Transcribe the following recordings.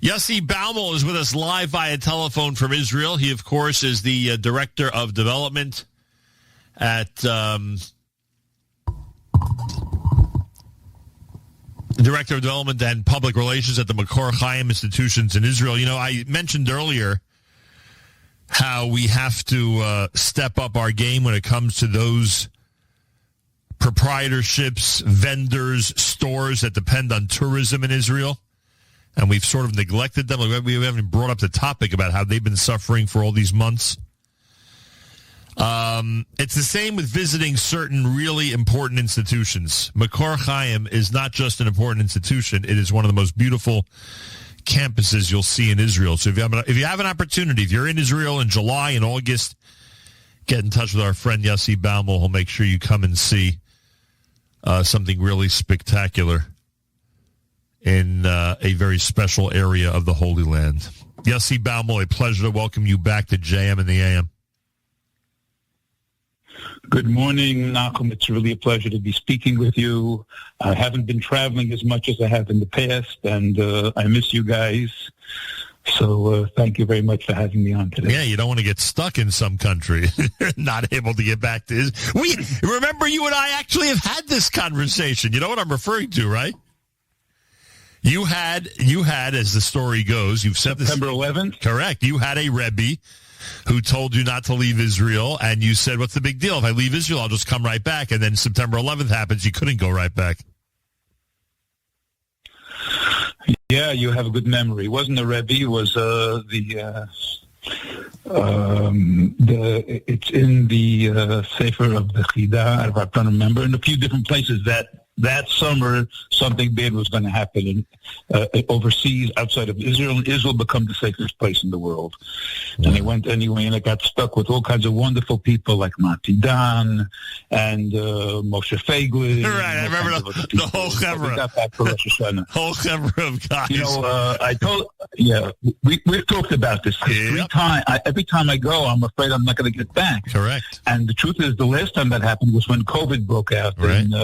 Yossi Baumol is with us live via telephone from Israel. He, of course, is the Director of Development at Director of Development and Public Relations at the Makor Chaim Institutions in Israel. You know, I mentioned earlier how we have to step up our game when it comes to those proprietorships, vendors, stores that depend on tourism in Israel. And we've sort of neglected them. We haven't brought up the topic about how they've been suffering for all these months. It's the same with visiting certain really important institutions. Makor Chaim is not just an important institution. It is one of the most beautiful campuses you'll see in Israel. So if you have an opportunity, if you're in Israel in July and August, get in touch with our friend Yossi Baumol. He'll make sure you come and see something really spectacular in a very special area of the Holy Land. Yossi Baumol, a pleasure to welcome you back to JM and the AM. Good morning, Nachum. It's really a pleasure to be speaking with you. I haven't been traveling as much as I have in the past, and I miss you guys. So thank you very much for having me on today. Yeah, you don't want to get stuck in some country, not able to get back to Israel. Remember, you and I actually have had this conversation. You know what I'm referring to, right? You had, as the story goes, you've said September 11th? Correct. You had a Rebbe who told you not to leave Israel, and you said, what's the big deal? If I leave Israel, I'll just come right back. And then September 11th happens. You couldn't go right back. Yeah, you have a good memory. It wasn't a Rebbe. It was it's in the Sefer of the Chida, if I don't remember, in a few different places that summer something bad was going to happen overseas, outside of Israel, and Israel become the safest place in the world. Yeah. And they went anyway, and I got stuck with all kinds of wonderful people like Mati Dan and Moshe Feiglin. Right, I remember the whole chevra. We got back for Rosh Hashanah. Whole chevra of guys. You know, we've talked about this. Every time I go, I'm afraid I'm not going to get back. Correct. And the truth is, the last time that happened was when COVID broke out. Right. And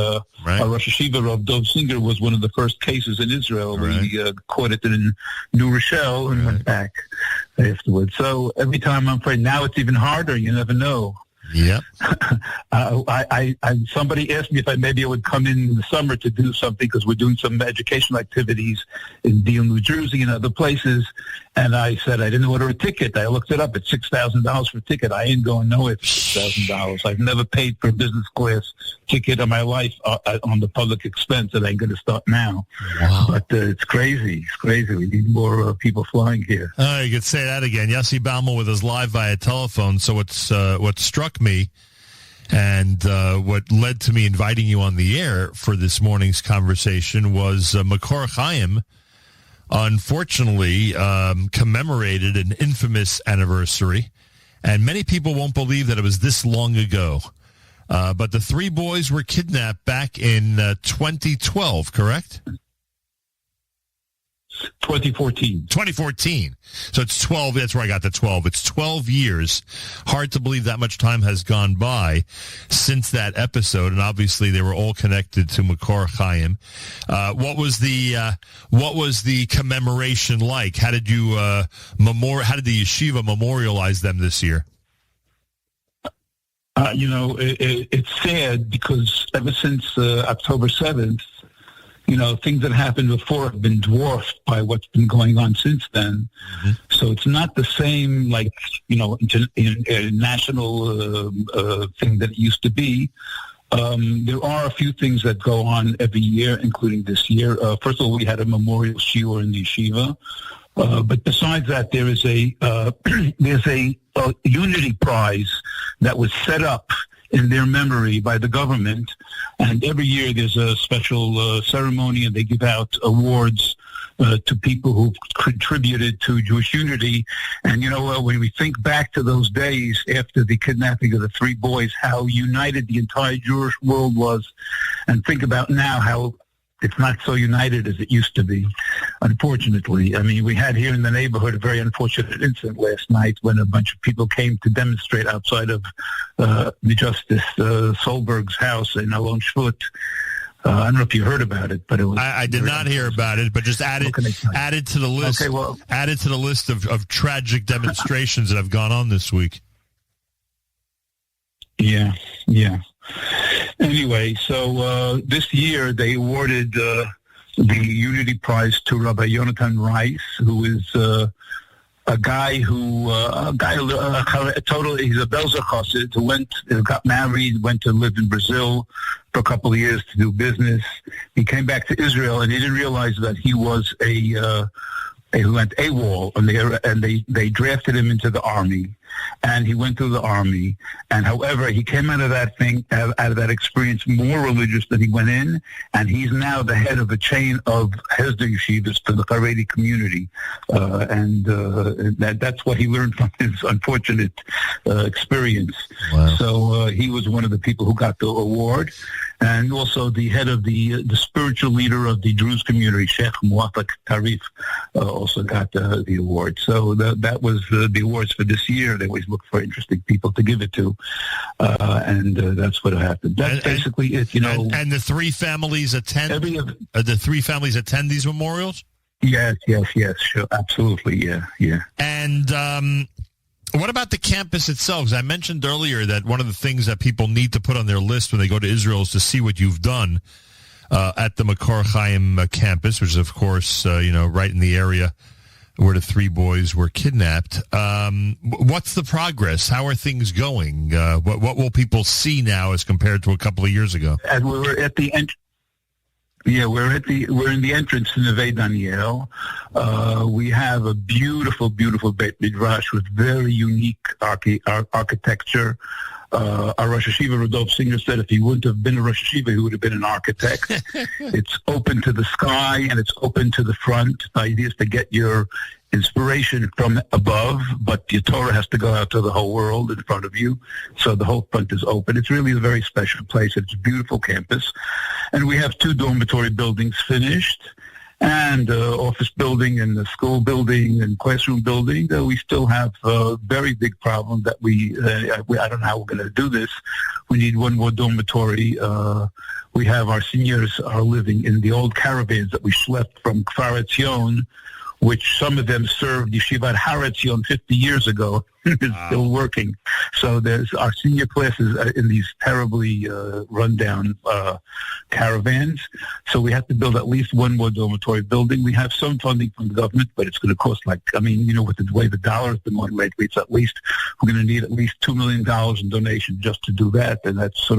right. Our Rosh Hashiva of Dov Singer was one of the first cases in Israel. Right. We caught it in New Rochelle and went back afterwards. So every time I'm afraid, now it's even harder. You never know. Yep. Somebody asked me if maybe I would come in the summer to do something, because we're doing some educational activities in Deal, New Jersey and other places. And I said I didn't order a ticket. I looked it up. It's $6,000 for a ticket. I ain't going nowhere for $6,000. I've never paid for a business class ticket in my life on the public expense, and I ain't going to start now. Wow. But it's crazy. It's crazy. We need more people flying here. You could say that again. Yossi Baumol with us live via telephone. So what struck me and what led to me inviting you on the air for this morning's conversation was Makor Chaim, unfortunately, commemorated an infamous anniversary. And many people won't believe that it was this long ago. But the three boys were kidnapped back in 2012, correct? 2014. So it's 12. That's where I got the 12. It's 12 years. Hard to believe that much time has gone by since that episode. And obviously they were all connected to Makor Chaim. What was the commemoration like? How did you, how did the yeshiva memorialize them this year? It's sad because ever since October 7th, things that happened before have been dwarfed by what's been going on since then. Mm-hmm. So it's not the same, national thing that it used to be. There are a few things that go on every year, including this year. First of all, we had a memorial shiur in the yeshiva. But besides that, there is there's a unity prize that was set up in their memory by the government, and every year there's a special ceremony, and they give out awards to people who've contributed to Jewish unity. And when we think back to those days after the kidnapping of the three boys, how united the entire Jewish world was, and think about now how it's not so united as it used to be, unfortunately. I mean, we had here in the neighborhood a very unfortunate incident last night when a bunch of people came to demonstrate outside of the Justice Solberg's house in Alon Shvut, I don't know if you heard about it, but it was. I did not hear about it, but just add it to the list. Okay, well, add it to the list of tragic demonstrations that have gone on this week. Yeah. Anyway, so this year they awarded the Unity Prize to Rabbi Yonatan Rice, who is a guy he's a Belzer Chassid who got married, went to live in Brazil for a couple of years to do business. He came back to Israel, and he didn't realize that he was he went AWOL, and they drafted him into the army, and he went through the army. And however, he came out of that experience more religious than he went in, and he's now the head of a chain of Hesder yeshivas for the Haredi community, and that's what he learned from his unfortunate experience. Wow. So he was one of the people who got the award. And also the head of the spiritual leader of the Druze community, Sheikh Muwaffaq Tarif, also got the award. So that was the awards for this year. They always look for interesting people to give it to, and that's what happened. That's basically it, you know. And the three families attend. The three families attend these memorials. Yes, sure, absolutely, yeah. And what about the campus itself? 'Cause I mentioned earlier that one of the things that people need to put on their list when they go to Israel is to see what you've done at the Makor Chaim campus, which is, of course, right in the area where the three boys were kidnapped. What's the progress? How are things going? What will people see now as compared to a couple of years ago? And we were at the end. Yeah, we're in the entrance to Neve Daniel. We have a beautiful Beit Midrash with very unique architecture. Our Rosh Hashiva, Rodolphe Singer, said if he wouldn't have been a Rosh Hashiva, he would have been an architect. It's open to the sky, and it's open to the front. The idea is to get your inspiration from above, but your Torah has to go out to the whole world in front of you. So the whole front is open. It's really a very special place. It's a beautiful campus. And we have 2 dormitory buildings finished, and office building and the school building and classroom building. We still have a very big problem that I don't know how we're going to do this. We need one more dormitory. We have our seniors are living in the old caravans that we schlepped from Kfar Etzion, which some of them served Yeshivat Har Etzion 50 years ago. It's still working. So there's our senior classes in these terribly rundown caravans. So we have to build at least one more dormitory building. We have some funding from the government, but it's going to cost with the way the dollar is going lately, we're going to need at least $2 million in donation just to do that. And that's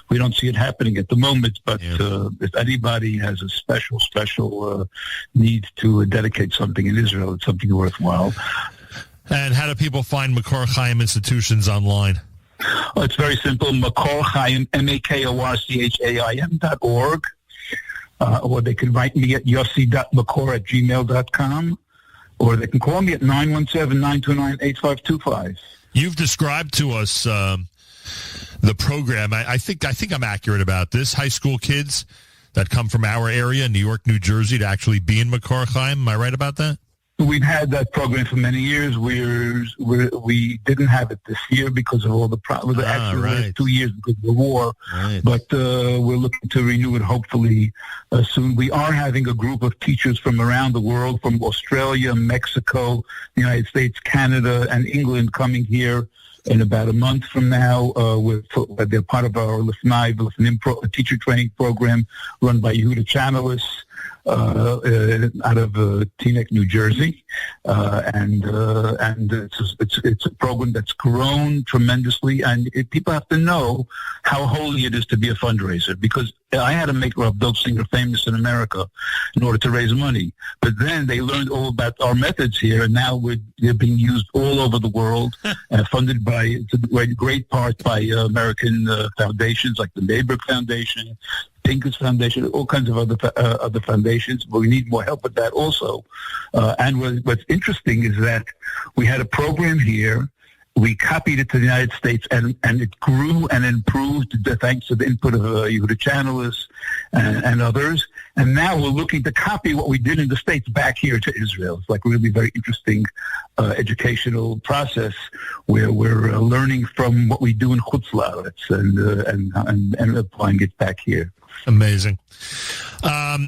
we don't see it happening at the moment, but if anybody has a special need to dedicate something in Israel, it's something worthwhile. And how do people find Makor Chaim Institutions online? It's very simple, Makor Chaim, MAKORCHAIM.org, or they can write me at yossi.makor@gmail.com, or they can call me at 917-929-8525. You've described to us the program. I think I'm accurate about this. High school kids that come from our area, New York, New Jersey, to actually be in Makor Chaim. Am I right about that? We've had that program for many years. We didn't have it this year because of all the problems. Actually, right. 2 years because of the war. Right. But we're looking to renew it hopefully soon. We are having a group of teachers from around the world, from Australia, Mexico, the United States, Canada, and England coming here in about a month from now. They're part of our Lifnim teacher training program run by Yehuda Chanelis. Out of Teaneck, New Jersey, and it's a program that's grown tremendously, and people have to know how holy it is to be a fundraiser, because I had to make Rav Dov Singer famous in America in order to raise money, but then they learned all about our methods here, and now they're being used all over the world, funded by great part by American foundations like the Mayberg Foundation, Pincus Foundation, all kinds of other foundations, but we need more help with that also. And what's interesting is that we had a program here, we copied it to the United States, and it grew and improved thanks to the input of Yehuda Chanelis and others. And now we're looking to copy what we did in the States back here to Israel. It's like a really very interesting educational process where we're learning from what we do in Chutz La'aretz and applying it back here. Amazing.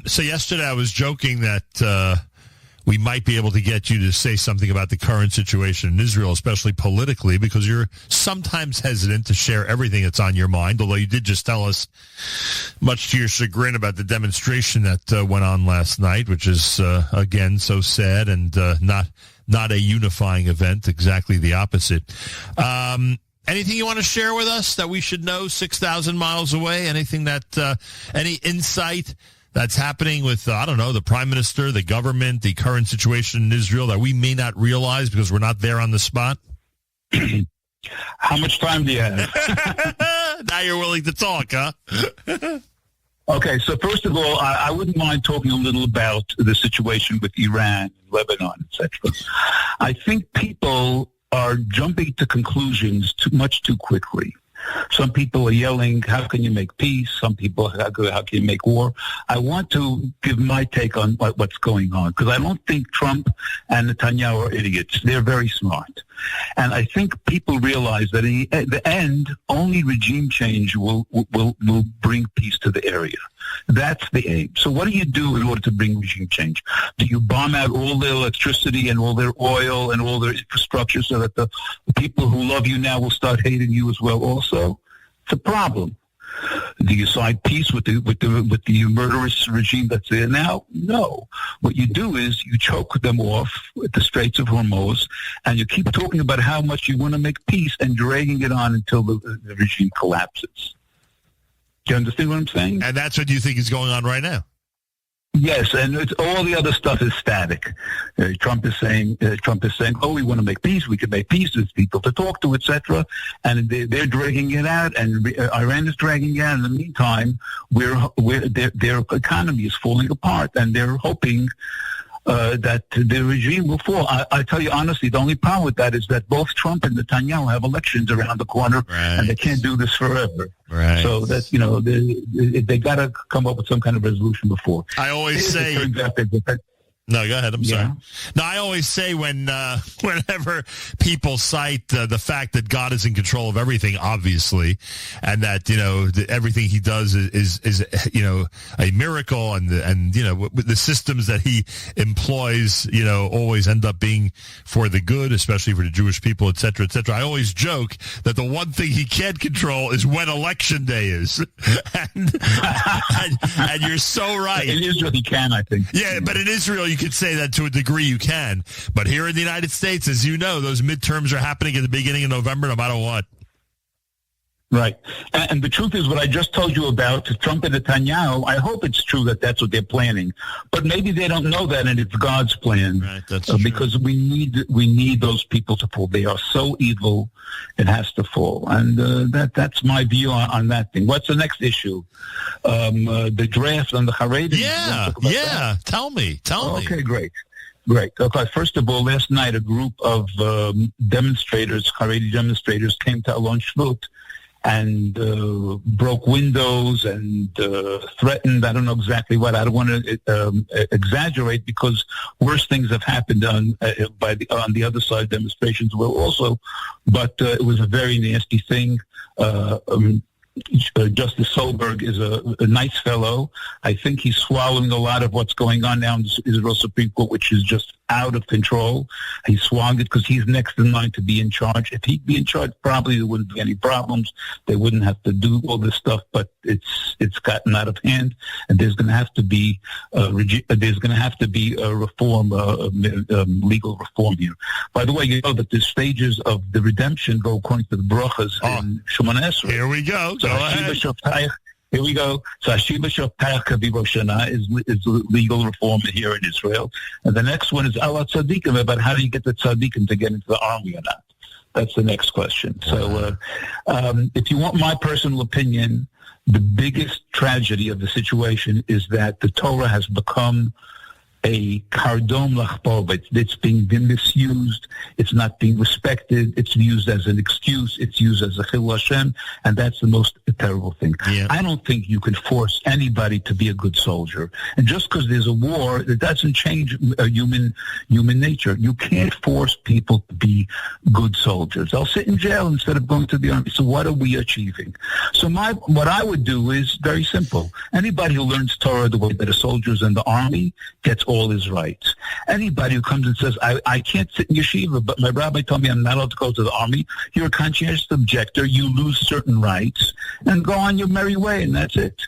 So yesterday I was joking that we might be able to get you to say something about the current situation in Israel, especially politically, because you're sometimes hesitant to share everything that's on your mind, although you did just tell us, much to your chagrin, about the demonstration that went on last night, which is, again, so sad and not a unifying event, exactly the opposite. Anything you want to share with us that we should know 6,000 miles away? Anything that, any insight that's happening with, I don't know, the prime minister, the government, the current situation in Israel that we may not realize because we're not there on the spot? How much time do you have? Now you're willing to talk, huh? Okay, so first of all, I wouldn't mind talking a little about the situation with Iran, Lebanon, etc. I think people are jumping to conclusions much too quickly. Some people are yelling, how can you make peace? Some people, how can you make war? I want to give my take on what's going on, because I don't think Trump and Netanyahu are idiots. They're very smart. And I think people realize that at the end, only regime change will bring peace to the area. That's the aim. So what do you do in order to bring regime change? Do you bomb out all their electricity and all their oil and all their infrastructure so that the people who love you now will start hating you as well also? It's a problem. Do you sign peace with the murderous regime that's there now? No. What you do is you choke them off at the Straits of Hormuz, and you keep talking about how much you want to make peace and dragging it on until the regime collapses. Do you understand what I'm saying? And that's what you think is going on right now? Yes, and all the other stuff is static. Trump is saying, "Oh, we want to make peace. We can make peace. There's people to talk to, etc." And they're dragging it out, and Iran is dragging it out. In the meantime, their economy is falling apart, and they're hoping that the regime will fall. I tell you honestly, the only problem with that is that both Trump and Netanyahu have elections around the corner, and they can't do this forever. Right. So that's, they got to come up with some kind of resolution before. I always say... No, go ahead. I'm sorry. Yeah. No, I always say whenever people cite the fact that God is in control of everything, obviously, and that everything He does is a miracle, and the systems that He employs always end up being for the good, especially for the Jewish people, et cetera, et cetera. I always joke that the one thing He can't control is when election day is, and you're so right. In Israel, He can, I think. Yeah, but in Israel, you could say that to a degree you can. But here in the United States, as you know, those midterms are happening at the beginning of November no matter what. Right. And the truth is what I just told you about Trump and Netanyahu, I hope it's true that that's what they're planning. But maybe they don't know that, and it's God's plan. Right, that's true. Because we need those people to fall. They are so evil, it has to fall. And that's my view on that thing. What's the next issue? The draft on the Haredi. Yeah. Tell me. Okay, great. Okay, first of all, last night a group of demonstrators, Haredi demonstrators, came to Alon Shvut and broke windows and threatened, I don't know exactly what. I don't want to exaggerate, because worse things have happened on the other side. Demonstrations will also, but it was a very nasty thing. Justice Solberg is a nice fellow. I think he's swallowing a lot of what's going on now in the Israel Supreme Court, which is just out of control. He swallowed it because he's next in line to be in charge. If he'd be in charge, probably there wouldn't be any problems. They wouldn't have to do all this stuff, but it's gotten out of hand, and there's going to have to be a reform, legal reform here. By the way, you know that the stages of the redemption go according to the brachas in Shemona Esrei. Here we go. So here we go. So Hashiva Shoftaich Kaviv Shana is legal reform here in Israel. And the next one is Ala Tzadikim, about how do you get the Tzadikim to get into the army or not. That's the next question. So if you want my personal opinion, the biggest tragedy of the situation is that the Torah has become a kardom lachpov. It's being misused. It's not being respected. It's used as an excuse. It's used as a chil Hashem, and that's the most terrible thing. Yeah. I don't think you can force anybody to be a good soldier. And just because there's a war, it doesn't change human nature. You can't force people to be good soldiers. They'll sit in jail instead of going to the army. So what are we achieving? So what I would do is very simple. Anybody who learns Torah the way that a soldier's in the army gets all his rights. Anybody who comes and says, I can't sit in yeshiva, but my rabbi told me I'm not allowed to go to the army, you're a conscientious objector, you lose certain rights, and go on your merry way, and that's it.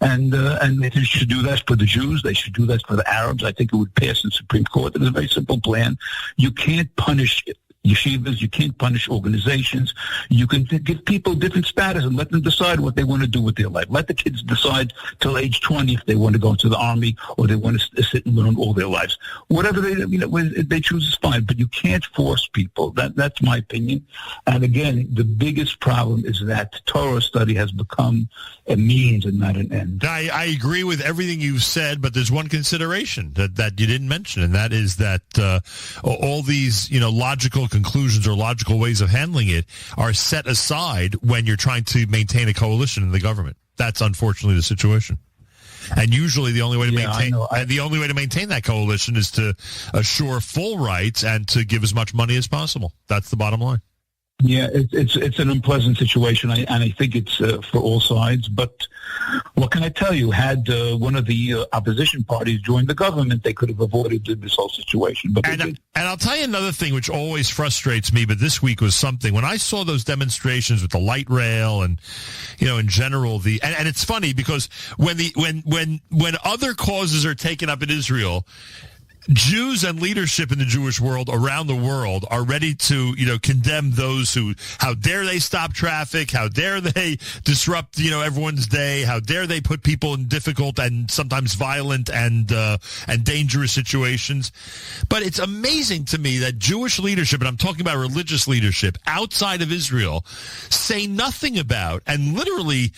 And they should do that for the Jews. They should do that for the Arabs. I think it would pass in Supreme Court. It's a very simple plan. You can't punish yeshivas. You can't punish organizations. You can give people different status and let them decide what they want to do with their life. Let the kids decide till age 20 if they want to go into the army or they want to sit and learn all their lives. Whatever they choose is fine, but you can't force people. That's my opinion. And again, the biggest problem is that Torah study has become a means and not an end. I agree with everything you've said, but there's one consideration that you didn't mention, and that is that all these logical conclusions or logical ways of handling it are set aside when you're trying to maintain a coalition in the government. That's unfortunately the situation. And usually the only way to maintain that coalition is to assure full rights and to give as much money as possible. That's the bottom line. Yeah, it's an unpleasant situation, and I think it's for all sides. But what can I tell you? Had one of the opposition parties joined the government, they could have avoided this whole situation. But and I'll tell you another thing which always frustrates me, but this week was something. When I saw those demonstrations with the light rail and, in general, and it's funny because when other causes are taken up in Israel, Jews and leadership in the Jewish world around the world are ready to, condemn those who, how dare they stop traffic? How dare they disrupt, everyone's day? How dare they put people in difficult and sometimes violent and dangerous situations? But it's amazing to me that Jewish leadership, and I'm talking about religious leadership outside of Israel, say nothing about, and literally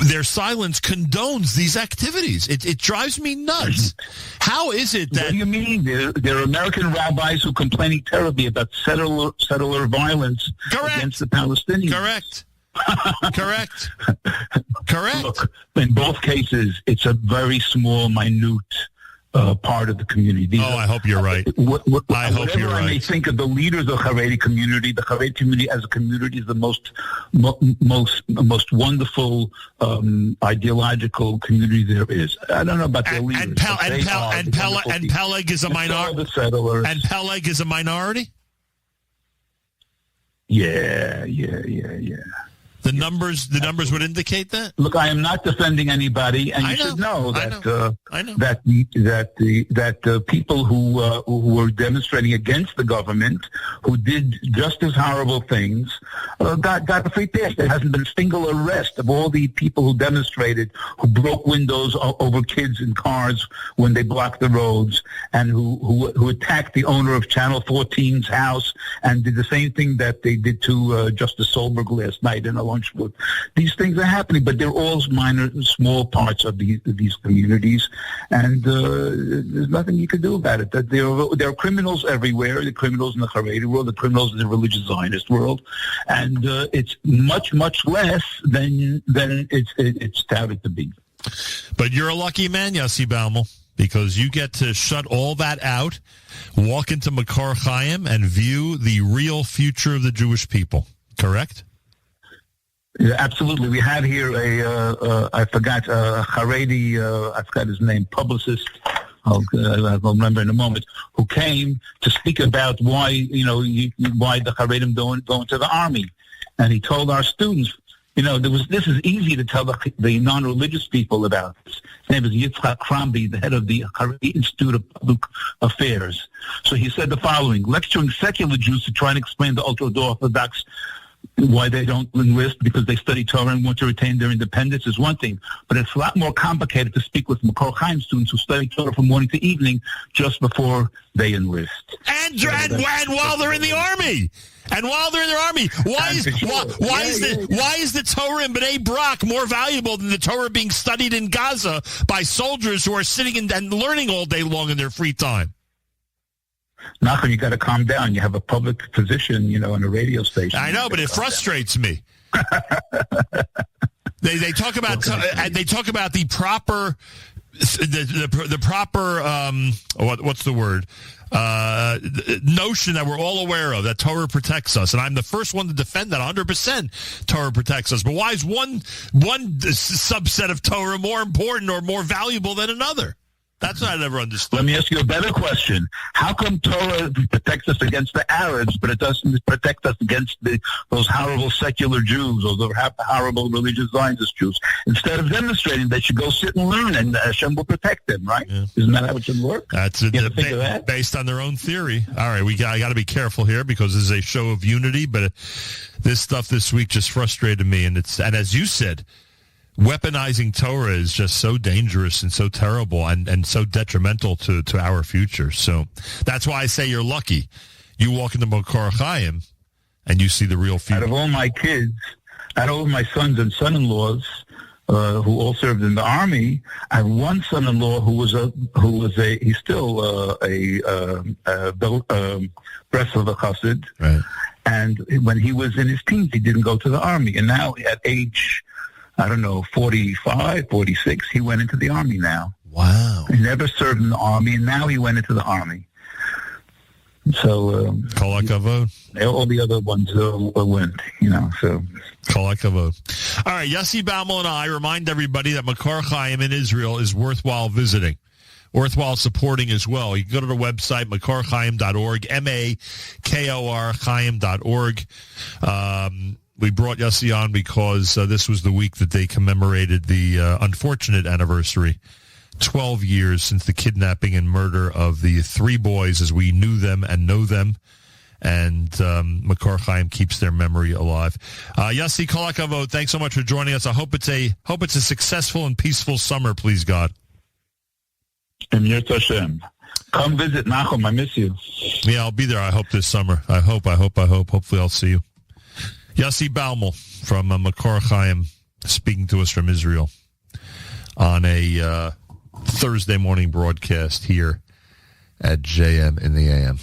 their silence condones these activities. It drives me nuts. How is it that... What do you mean? There are American rabbis who complaining terribly about settler violence against the Palestinians. Correct. Look, in both cases, it's a very small, minute part of the community. I hope you're right. I hope you're right. I may think of the leaders of the Haredi community, the Haredi community as a community is the most wonderful ideological community there is. I don't know about their leaders. And Peleg is a minority. And Peleg is a minority? Yeah. The numbers would indicate that. Look, I am not defending anybody, and you should know that the people who were demonstrating against the government, who did just as horrible things, got a free pass. There hasn't been a single arrest of all the people who demonstrated, who broke windows over kids in cars when they blocked the roads, and who attacked the owner of Channel 14's house and did the same thing that they did to Justice Solberg last night in a lunch booth. These things are happening, but they're all small parts of these communities, and there's nothing you can do about it. That there are criminals everywhere. The criminals in the Haredi world, the criminals in the religious Zionist world, and it's much less than it's touted to be. But you're a lucky man, Yossi Baumol, because you get to shut all that out, walk into Makor Chaim, and view the real future of the Jewish people. Correct? Yeah, absolutely. We had here I forgot Haredi, I forgot his name, publicist. I'll remember in a moment. Who came to speak about why why the Haredim don't go into the army, and he told our students, this is easy to tell the non-religious people about. His name is Yitzhak Krambi, the head of the Haredi Institute of Public Affairs. So he said the following: lecturing secular Jews to try and explain the ultra-Orthodox Why they don't enlist because they study Torah and want to retain their independence is one thing. But it's a lot more complicated to speak with Makor Chaim students who study Torah from morning to evening just before they enlist. And while they're in the army. And while they're in their army, why is the Torah in B'nai Brak more valuable than the Torah being studied in Gaza by soldiers who are sitting and learning all day long in their free time? Nachum, you got to calm down. You have a public position, on a radio station. I know, but it frustrates me. They talk about the proper what's the word? Notion that we're all aware of, that Torah protects us. And I'm the first one to defend that 100%. Torah protects us. But why is one subset of Torah more important or more valuable than another? That's what I never understood. Let me ask you a better question. How come Torah protects us against the Arabs, but it doesn't protect us against those horrible secular Jews or the horrible religious Zionist Jews? Instead of demonstrating, they should go sit and learn, and Hashem will protect them, right? Yeah. Isn't that how it should work? That's based on their own theory. All right, I got to be careful here because this is a show of unity, but this stuff this week just frustrated me, and as you said, weaponizing Torah is just so dangerous and so terrible and so detrimental to our future. So that's why I say you're lucky. You walk into Makor Chaim and you see the real future. Out of all my kids, out of all my sons and son-in-laws who all served in the army, I have one son-in-law he's still a Breslov Chassid. Right. And when he was in his teens, he didn't go to the army. And now at age 45, 46, he went into the army now. Wow. He never served in the army, and now he went into the army. So, Kol hakavod. All the other ones went, so. Kol hakavod. All right, Yossi Baumol and I remind everybody that Makor Chaim in Israel is worthwhile visiting, worthwhile supporting as well. You can go to the website, makorchaim.org, MAKOR Chaim.org. We brought Yossi on because this was the week that they commemorated the unfortunate anniversary, 12 years since the kidnapping and murder of the three boys as we knew them and know them. And Makor Chaim keeps their memory alive. Yossi, kol hakavod, thanks so much for joining us. I hope it's a successful and peaceful summer, please God. And Yirtzeh Hashem. Come visit Nachum. I miss you. Yeah, I'll be there. I hope this summer. I hope. Hopefully I'll see you. Yossi Baumol from Makor Chaim speaking to us from Israel on a Thursday morning broadcast here at JM in the AM.